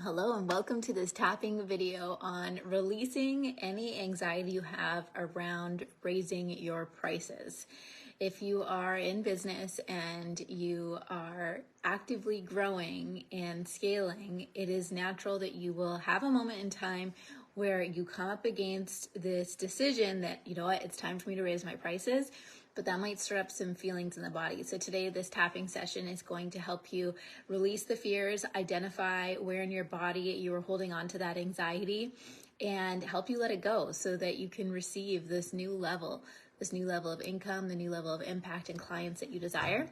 Hello and welcome to this tapping video on releasing any anxiety you have around raising your prices. If you are in business and you are actively growing and scaling, it is natural that you will have a moment in time where you come up against this decision that, you know what, it's time for me to raise my prices, but that might stir up some feelings in the body. So today, this tapping session is going to help you release the fears, identify where in your body you are holding on to that anxiety, and help you let it go so that you can receive this new level of income, the new level of impact and clients that you desire.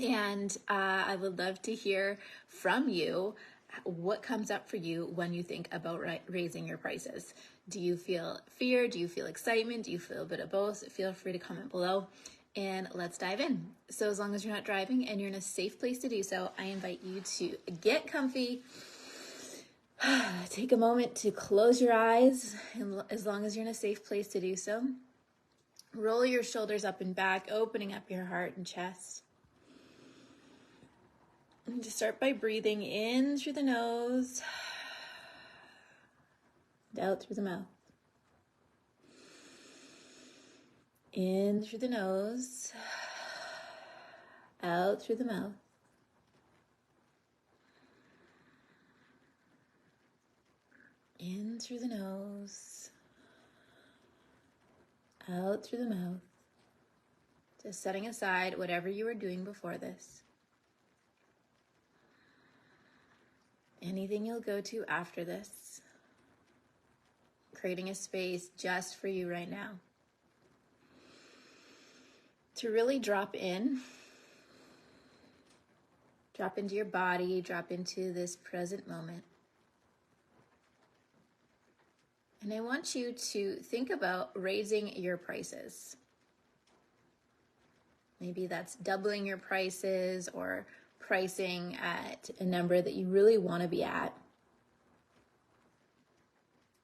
And I would love to hear from you what comes up for you when you think about raising your prices. Do you feel fear? Do you feel excitement? Do you feel a bit of both? Feel free to comment below and let's dive in. So as long as you're not driving and you're in a safe place to do so, I invite you to get comfy, take a moment to close your eyes, and as long as you're in a safe place to do so, roll your shoulders up and back, opening up your heart and chest. And just start by breathing in through the nose, and out through the mouth. In through the nose, out through the mouth. In through the nose, out through the mouth. Just setting aside whatever you were doing before this. Anything you'll go to after this. Creating a space just for you right now. To really drop into your body, drop into this present moment. And I want you to think about raising your prices. Maybe that's doubling your prices or pricing at a number that you really want to be at.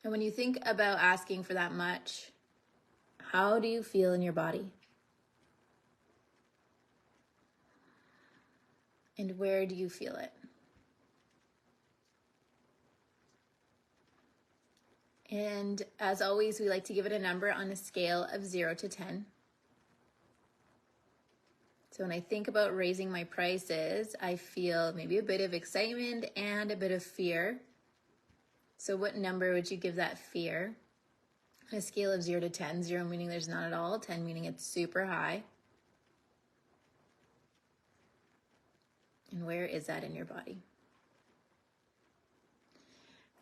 And when you think about asking for that much, how do you feel in your body? And where do you feel it? And as always, we like to give it a number on a scale of 0 to 10. So when I think about raising my prices, I feel maybe a bit of excitement and a bit of fear. So what number would you give that fear? On a scale of 0 to 10, 0 meaning there's none at all, 10 meaning it's super high. And where is that in your body?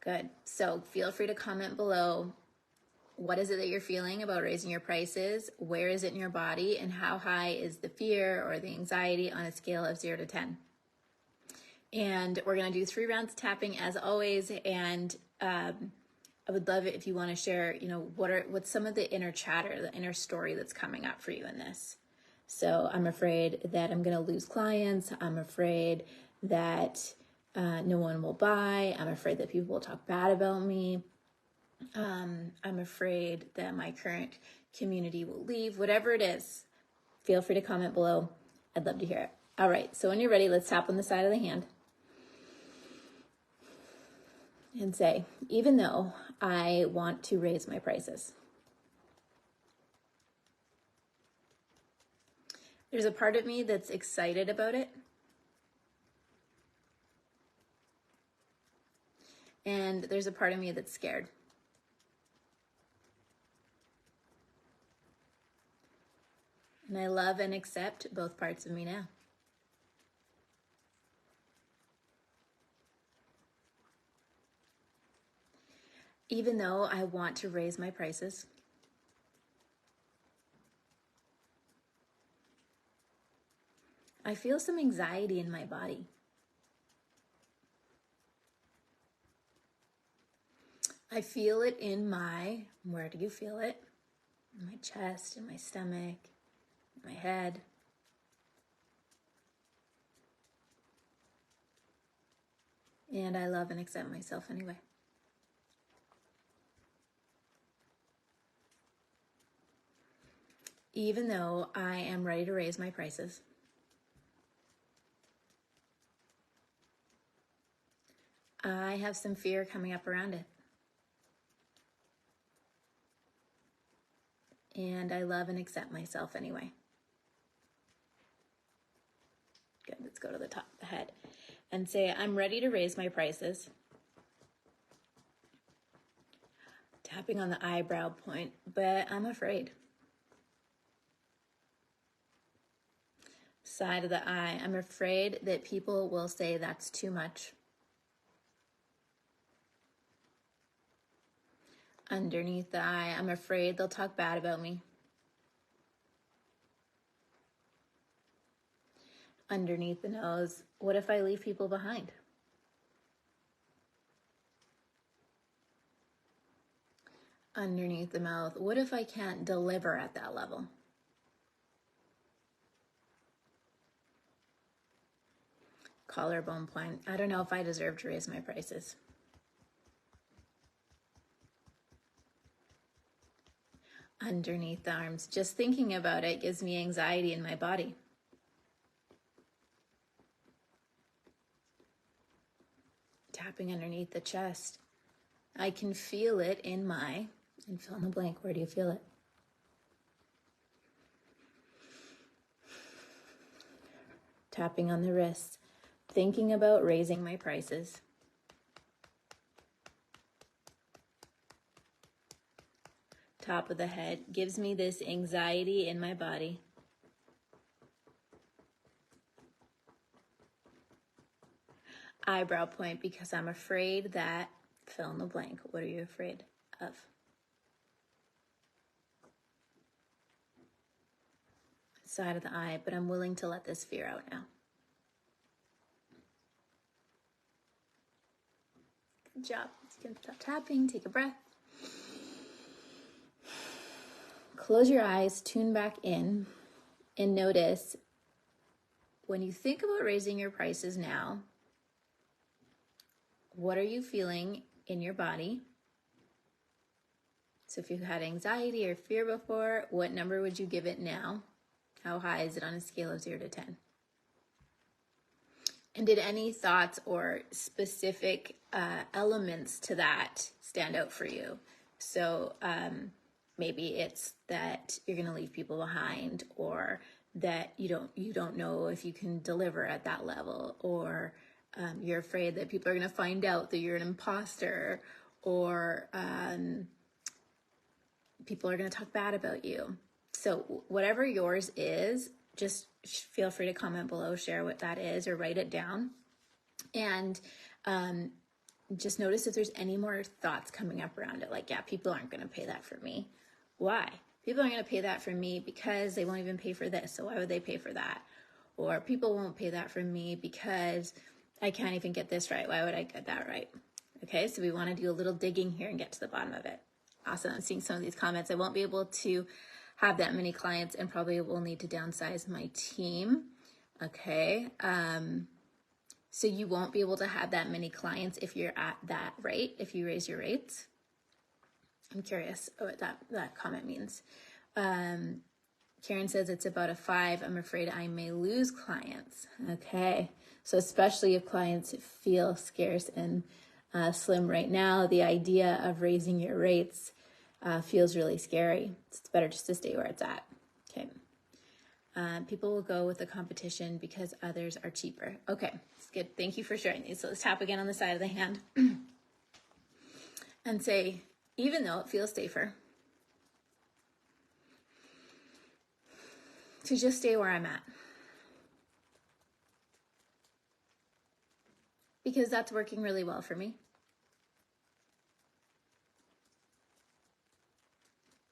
Good. So feel free to comment below. What is it that you're feeling about raising your prices? Where is it in your body? And how high is the fear or the anxiety on a scale of 0 to 10? And we're going to do 3 rounds of tapping as always. And I would love it if you want to share, what's some of the inner chatter, the inner story that's coming up for you in this. So I'm afraid that I'm going to lose clients. I'm afraid that no one will buy. I'm afraid that people will talk bad about me. I'm afraid that my current community will leave. Whatever it is, feel free to comment below. I'd love to hear it. All right, so when you're ready, let's tap on the side of the hand and say, even though I want to raise my prices, there's a part of me that's excited about it. And there's a part of me that's scared. And I love and accept both parts of me now. Even though I want to raise my prices, I feel some anxiety in my body. I feel it in where do you feel it? In my chest, in my stomach, in my head. And I love and accept myself anyway. Even though I am ready to raise my prices, I have some fear coming up around it. And I love and accept myself anyway. Good, let's go to the top of the head and say, I'm ready to raise my prices. Tapping on the eyebrow point, but I'm afraid. Side of the eye, I'm afraid that people will say that's too much. Underneath the eye, I'm afraid they'll talk bad about me. Underneath the nose, what if I leave people behind? Underneath the mouth, what if I can't deliver at that level? Collarbone point, I don't know if I deserve to raise my prices. Underneath the arms, just thinking about it gives me anxiety in my body. Tapping underneath the chest, I can feel it in my, and fill in the blank, where do you feel it? Tapping on the wrist, thinking about raising my prices. Top of the head gives me this anxiety in my body. Eyebrow point, because I'm afraid that, fill in the blank, what are you afraid of? Side of the eye, but I'm willing to let this fear out now. Good job. You can stop tapping, take a breath. Close your eyes, tune back in, and notice when you think about raising your prices now, what are you feeling in your body? So if you had anxiety or fear before, what number would you give it now? How high is it on a scale of 0 to 10? And did any thoughts or specific elements to that stand out for you? So maybe it's that you're going to leave people behind, or that you don't know if you can deliver at that level, or you're afraid that people are going to find out that you're an imposter, or people are going to talk bad about you. So whatever yours is, just feel free to comment below, share what that is, or write it down. And just notice if there's any more thoughts coming up around it. Like, yeah, people aren't going to pay that for me. Why? People aren't going to pay that for me because they won't even pay for this. So why would they pay for that? Or people won't pay that for me because I can't even get this right. Why would I get that right? Okay, so we want to do a little digging here and get to the bottom of it. Awesome. I'm seeing some of these comments. I won't be able to have that many clients and probably will need to downsize my team. Okay. So you won't be able to have that many clients if you're at that rate, if you raise your rates. I'm curious what that comment means. Karen says it's about a 5. I'm afraid I may lose clients. Okay. So especially if clients feel scarce and slim right now, the idea of raising your rates feels really scary. It's better just to stay where it's at. Okay. People will go with the competition because others are cheaper. Okay, it's good. Thank you for sharing these. So let's tap again on the side of the hand and say, even though it feels safer to just stay where I'm at, because that's working really well for me.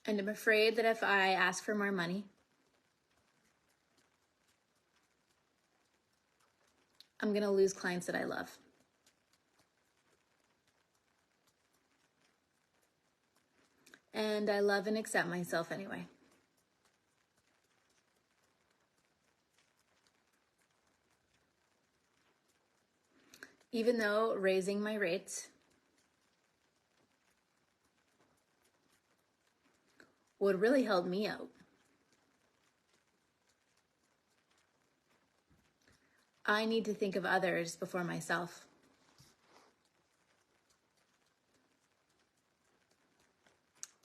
And I'm afraid that if I ask for more money, I'm going to lose clients that I love. And I love and accept myself anyway. Even though raising my rates would really help me out, I need to think of others before myself.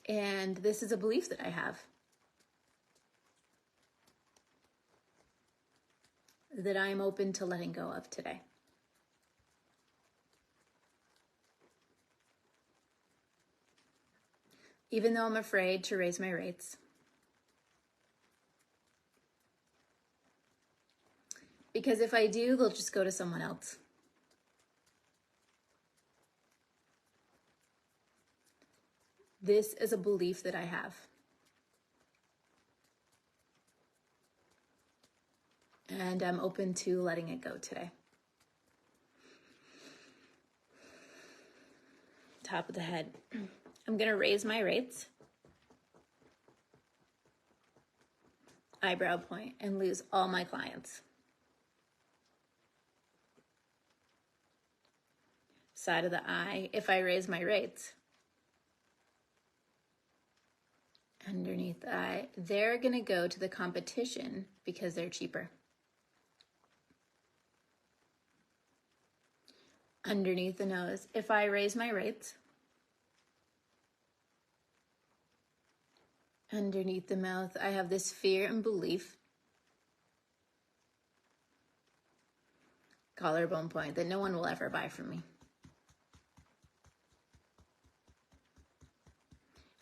And this is a belief that I have, that I'm open to letting go of today. Even though I'm afraid to raise my rates, because if I do, they'll just go to someone else. This is a belief that I have. And I'm open to letting it go today. Top of the head. I'm going to raise my rates. Eyebrow point, and lose all my clients. Side of the eye. If I raise my rates, underneath the eye, they're going to go to the competition because they're cheaper. Underneath the nose, if I raise my rates, underneath the mouth, I have this fear and belief, collarbone point, that no one will ever buy from me.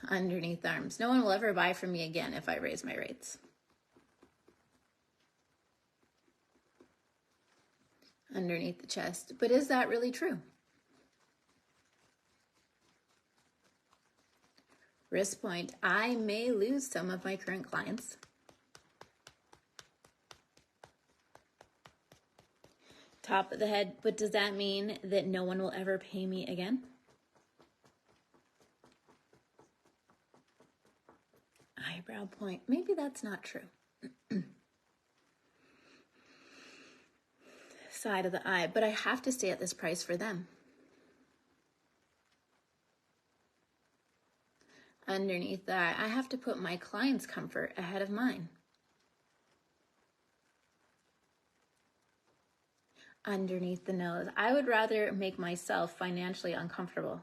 Underneath the arms, no one will ever buy from me again if I raise my rates. Underneath the chest, but is that really true? Wrist point, I may lose some of my current clients. Top of the head, but does that mean that no one will ever pay me again? Eyebrow point, maybe that's not true. Side of the eye, but I have to stay at this price for them. Underneath that, I have to put my client's comfort ahead of mine. Underneath the nose, I would rather make myself financially uncomfortable.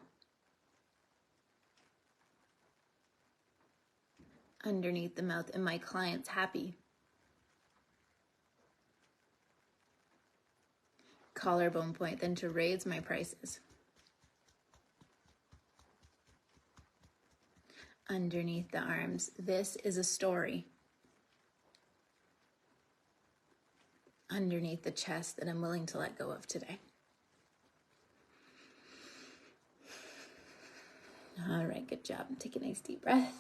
Underneath the mouth, and my client's happy. Collarbone point, than to raise my prices. Underneath the arms, this is a story. Underneath the chest that I'm willing to let go of today. All right, good job. Take a nice deep breath.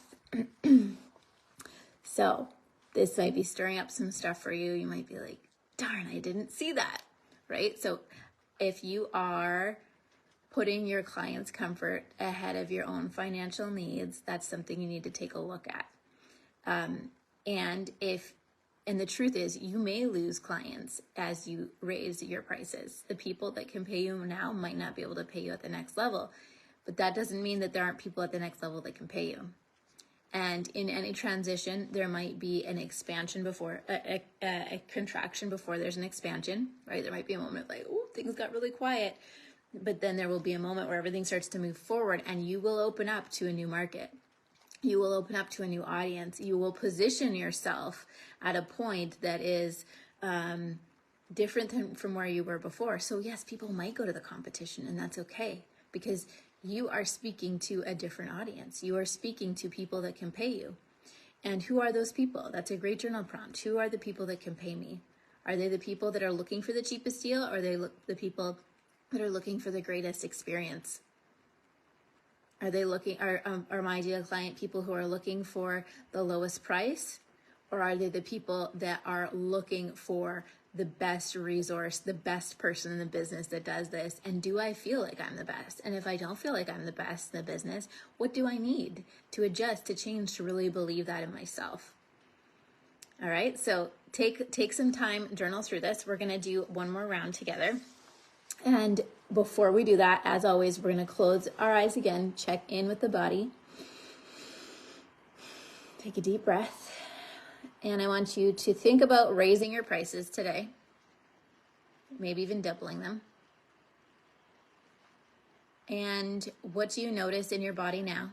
So this might be stirring up some stuff for you. You might be like, darn, I didn't see that, right? So if you are putting your client's comfort ahead of your own financial needs, that's something you need to take a look at. And the truth is, you may lose clients as you raise your prices. The people that can pay you now might not be able to pay you at the next level, but that doesn't mean that there aren't people at the next level that can pay you. And in any transition, there might be an expansion before a contraction before there's an expansion, right? There might be a moment like, oh, things got really quiet. But then there will be a moment where everything starts to move forward, and you will open up to a new market. You will open up to a new audience. You will position yourself at a point that is different from where you were before. So yes, people might go to the competition, and that's okay, because you are speaking to a different audience. You are speaking to people that can pay you. And who are those people? That's a great journal prompt. Who are the people that can pay me? Are they the people that are looking for the cheapest deal, or are they the people that are looking for the greatest experience? Are they looking, are my ideal client people who are looking for the lowest price, or are they the people that are looking for the best resource, the best person in the business that does this? And do I feel like I'm the best? And if I don't feel like I'm the best in the business, what do I need to adjust, to change, to really believe that in myself? All right, so take some time, journal through this. We're gonna do one more round together. And before we do that, as always, we're going to close our eyes again, check in with the body. Take a deep breath. And I want you to think about raising your prices today, maybe even doubling them. And what do you notice in your body now?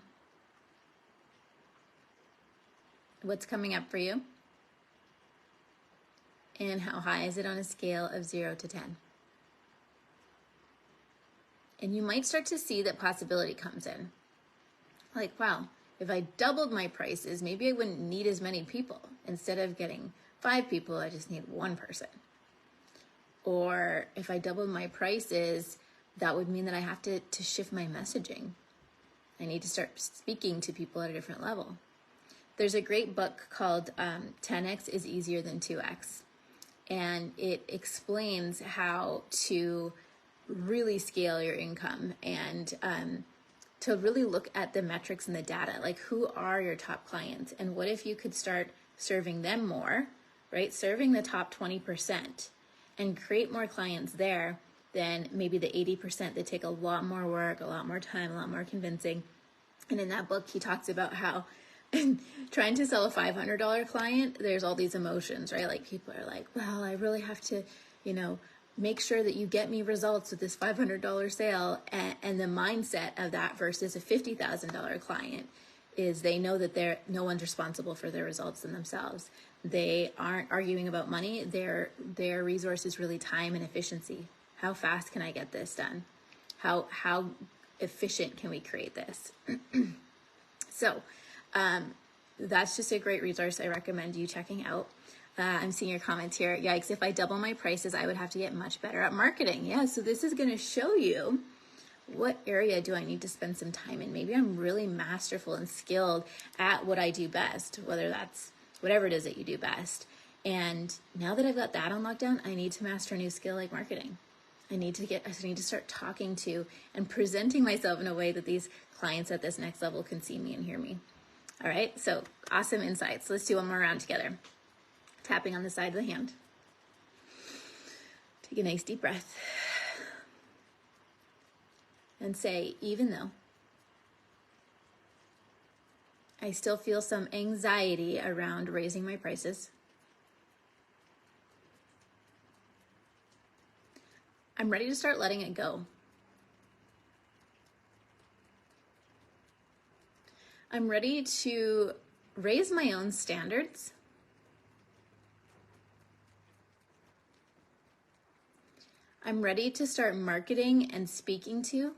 What's coming up for you? And how high is it on a scale of 0 to 10? And you might start to see that possibility comes in. Like, wow, if I doubled my prices, maybe I wouldn't need as many people. Instead of getting 5 people, I just need 1 person. Or if I doubled my prices, that would mean that I have to shift my messaging. I need to start speaking to people at a different level. There's a great book called 10x is easier than 2x. And it explains how to really scale your income and to really look at the metrics and the data. Like, who are your top clients? And what if you could start serving them more, right? Serving the top 20% and create more clients there than maybe the 80% that take a lot more work, a lot more time, a lot more convincing. And in that book, he talks about how trying to sell a $500 client, there's all these emotions, right? Like, people are like, well, I really have to, make sure that you get me results with this $500 sale. And the mindset of that versus a $50,000 client is they know that no one's responsible for their results than themselves. They aren't arguing about money. Their resource is really time and efficiency. How fast can I get this done? How efficient can we create this? So that's just a great resource I recommend you checking out. I'm seeing your comments here. Yikes, if I double my prices, I would have to get much better at marketing. Yeah, so this is going to show you what area do I need to spend some time in. Maybe I'm really masterful and skilled at what I do best, whether that's whatever it is that you do best. And now that I've got that on lockdown, I need to master a new skill like marketing. I need to start talking to and presenting myself in a way that these clients at this next level can see me and hear me. All right, so awesome insights. Let's do one more round together. Tapping on the side of the hand. Take a nice deep breath. And say, even though I still feel some anxiety around raising my prices, I'm ready to start letting it go. I'm ready to raise my own standards. I'm ready to start marketing and speaking to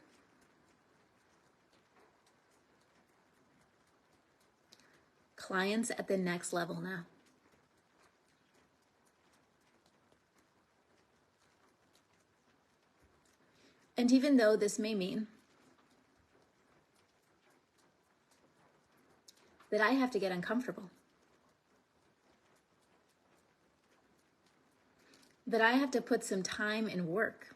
clients at the next level now. And even though this may mean that I have to get uncomfortable, that I have to put some time and work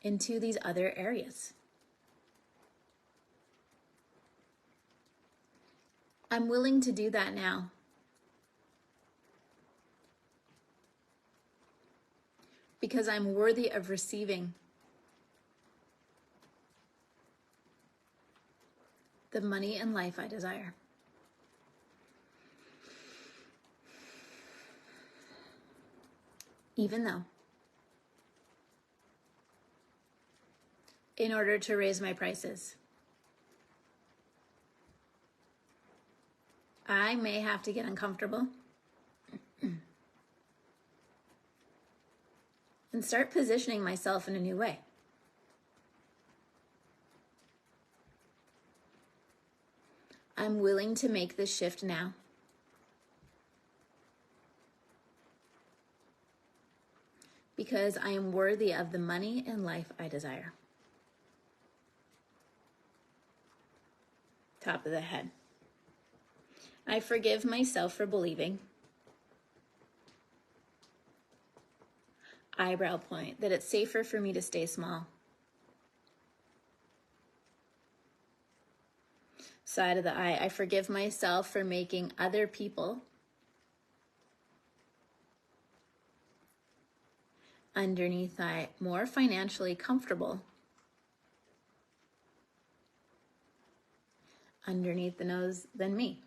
into these other areas. I'm willing to do that now. Because I'm worthy of receiving the money and life I desire. Even though, in order to raise my prices, I may have to get uncomfortable and start positioning myself in a new way. I'm willing to make this shift now. Because I am worthy of the money and life I desire. Top of the head. I forgive myself for believing, eyebrow point, that it's safer for me to stay small. Side of the eye, I forgive myself for making other people underneath eye more financially comfortable underneath the nose than me.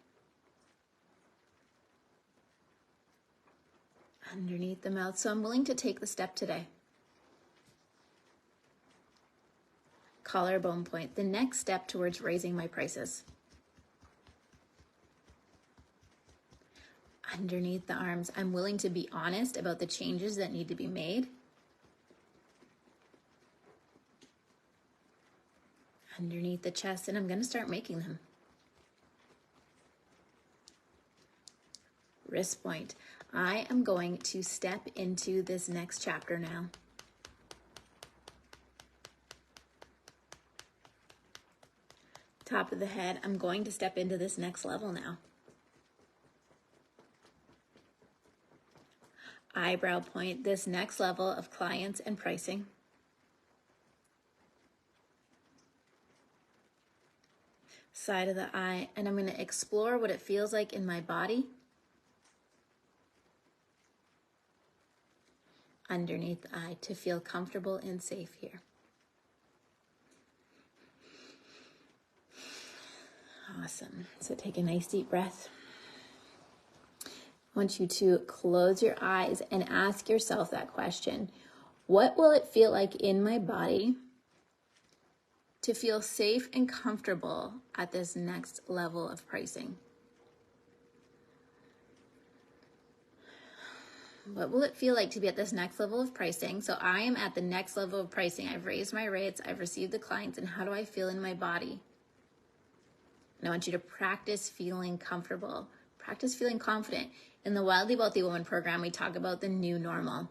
Underneath the mouth. So I'm willing to take the step today. collarbone point, the next step towards raising my prices. Underneath the arms, I'm willing to be honest about the changes that need to be made. Underneath the chest, and I'm going to start making them. Wrist point. I am going to step into this next chapter now. Top of the head, I'm going to step into this next level now. Eyebrow point, this next level of clients and pricing. Side of the eye, and I'm going to explore what it feels like in my body. Underneath the eye, to feel comfortable and safe here. Awesome. So take a nice deep breath. I want you to close your eyes and ask yourself that question. What will it feel like in my body to feel safe and comfortable at this next level of pricing? What will it feel like to be at this next level of pricing? So I am at the next level of pricing. I've raised my rates. I've received the clients. And how do I feel in my body? And I want you to practice feeling comfortable. Practice feeling confident. In the Wildly Wealthy Woman program, we talk about the new normal.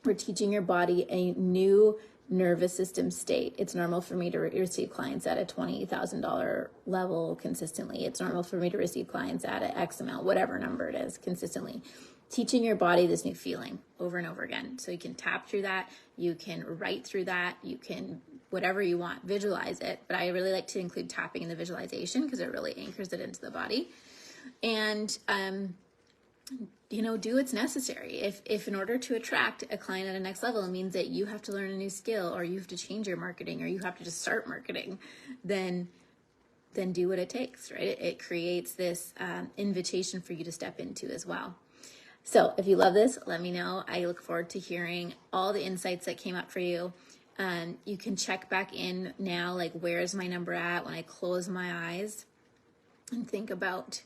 We're teaching your body a new nervous system state. It's normal for me to receive clients at a $20,000 level consistently. It's normal for me to receive clients at an X amount, whatever number it is, consistently. Teaching your body this new feeling over and over again. So you can tap through that, you can write through that, you can whatever you want, visualize it. But I really like to include tapping in the visualization because it really anchors it into the body. And do what's necessary. If in order to attract a client at a next level, it means that you have to learn a new skill, or you have to change your marketing, or you have to just start marketing, then do what it takes, right? It creates this invitation for you to step into as well. So if you love this, let me know. I look forward to hearing all the insights that came up for you. You can check back in now, like where is my number at when I close my eyes and thinking about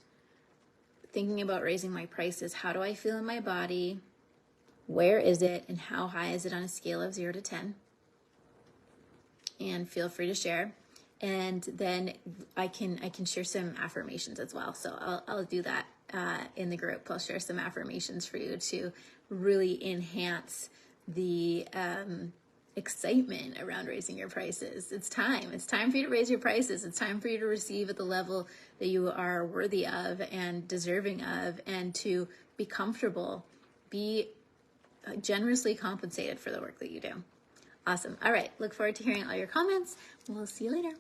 raising my prices. How do I feel in my body? Where is it? And how high is it on a scale of 0 to 10? And feel free to share. And then I can share some affirmations as well. So I'll do that in the group. I'll share some affirmations for you to really enhance the excitement around raising your prices. It's time. It's time for you to raise your prices. It's time for you to receive at the level that you are worthy of and deserving of, and to be comfortable, be generously compensated for the work that you do. Awesome. All right. Look forward to hearing all your comments. We'll see you later.